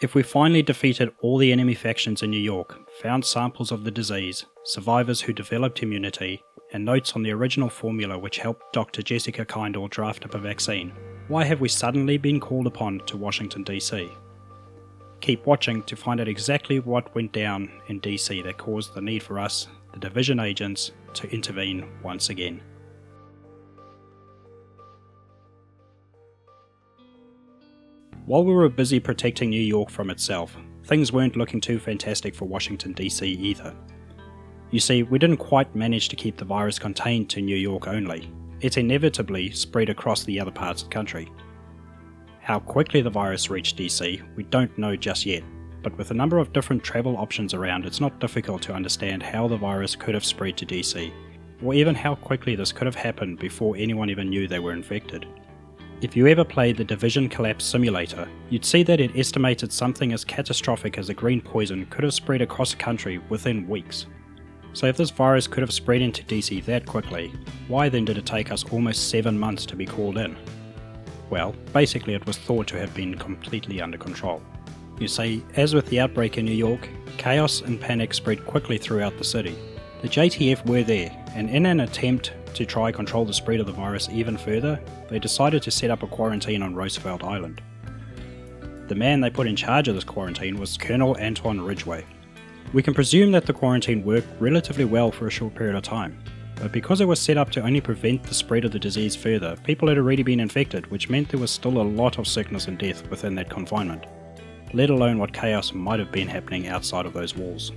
If we finally defeated all the enemy factions in New York, found samples of the disease, survivors who developed immunity, and notes on the original formula which helped Dr. Jessica Kindle draft up a vaccine, why have we suddenly been called upon to Washington DC? Keep watching to find out exactly what went down in DC that caused the need for us, the division agents, to intervene once again. While we were busy protecting New York from itself, things weren't looking too fantastic for Washington DC either. You see, we didn't quite manage to keep the virus contained to New York only. It inevitably spread across the other parts of the country. How quickly the virus reached DC, we don't know just yet, but with a number of different travel options around, it's not difficult to understand how the virus could have spread to DC, or even how quickly this could have happened before anyone even knew they were infected. If you ever played the Division Collapse Simulator, you'd see that it estimated something as catastrophic as a green poison could have spread across the country within weeks. So if this virus could have spread into DC that quickly, why then did it take us almost 7 months to be called in? Well, basically it was thought to have been completely under control. You see, as with the outbreak in New York, chaos and panic spread quickly throughout the city. The JTF were there, and in an attempt to try control the spread of the virus even further, they decided to set up a quarantine on Roosevelt Island. The man they put in charge of this quarantine was Colonel Antoine Ridgway. We can presume that the quarantine worked relatively well for a short period of time, but because it was set up to only prevent the spread of the disease further, people had already been infected, which meant there was still a lot of sickness and death within that confinement, let alone what chaos might have been happening outside of those walls.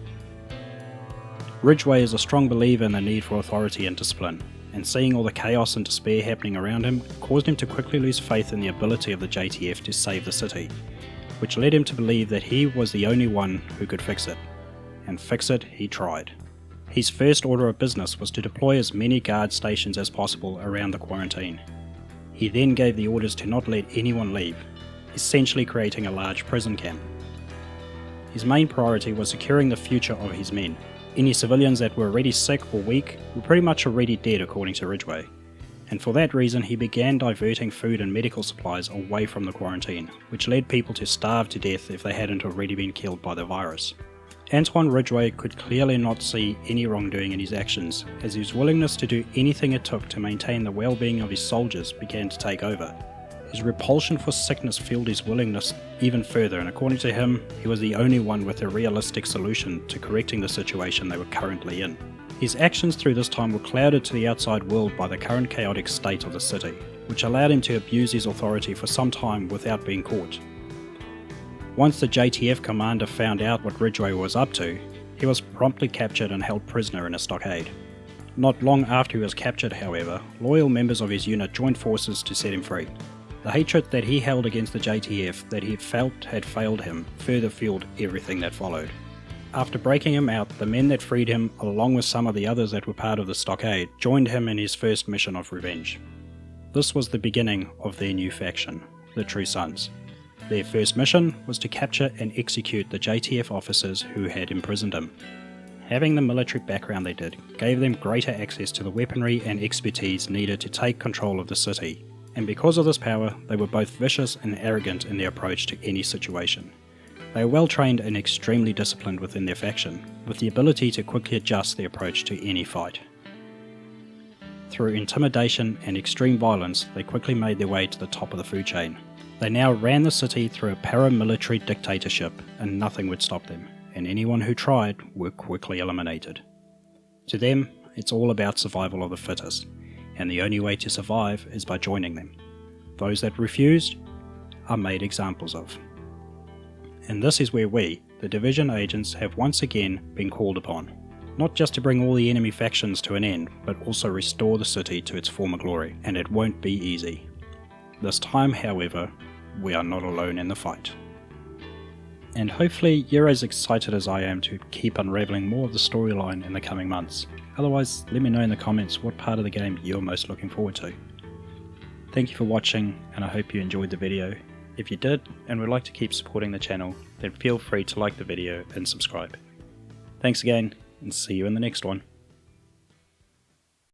Ridgway is a strong believer in the need for authority and discipline, and seeing all the chaos and despair happening around him caused him to quickly lose faith in the ability of the JTF to save the city, which led him to believe that he was the only one who could fix it. And fix it he tried. His first order of business was to deploy as many guard stations as possible around the quarantine. He then gave the orders to not let anyone leave, essentially creating a large prison camp. His main priority was securing the future of his men. Any civilians that were already sick or weak were pretty much already dead according to Ridgway, and for that reason he began diverting food and medical supplies away from the quarantine, which led people to starve to death if they hadn't already been killed by the virus. Antoine Ridgway could clearly not see any wrongdoing in his actions, as his willingness to do anything it took to maintain the well-being of his soldiers began to take over. His repulsion for sickness fueled his willingness even further, and according to him, he was the only one with a realistic solution to correcting the situation they were currently in. His actions through this time were clouded to the outside world by the current chaotic state of the city, which allowed him to abuse his authority for some time without being caught. Once the JTF commander found out what Ridgway was up to, he was promptly captured and held prisoner in a stockade. Not long after he was captured, however, loyal members of his unit joined forces to set him free. The hatred that he held against the JTF that he felt had failed him further fueled everything that followed. After breaking him out, the men that freed him, along with some of the others that were part of the stockade, joined him in his first mission of revenge. This was the beginning of their new faction, the True Sons. Their first mission was to capture and execute the JTF officers who had imprisoned him. Having the military background they did gave them greater access to the weaponry and expertise needed to take control of the city, and because of this power, they were both vicious and arrogant in their approach to any situation. They were well trained and extremely disciplined within their faction, with the ability to quickly adjust their approach to any fight. Through intimidation and extreme violence, they quickly made their way to the top of the food chain. They now ran the city through a paramilitary dictatorship, and nothing would stop them, and anyone who tried were quickly eliminated. To them, it's all about survival of the fittest, and the only way to survive is by joining them. Those that refused are made examples of. And this is where we, the Division agents, have once again been called upon, not just to bring all the enemy factions to an end, but also restore the city to its former glory, and it won't be easy. This time, however, we are not alone in the fight. And hopefully you're as excited as I am to keep unraveling more of the storyline in the coming months. Otherwise, let me know in the comments what part of the game you're most looking forward to. Thank you for watching, and I hope you enjoyed the video. If you did, and would like to keep supporting the channel, then feel free to like the video and subscribe. Thanks again, and see you in the next one.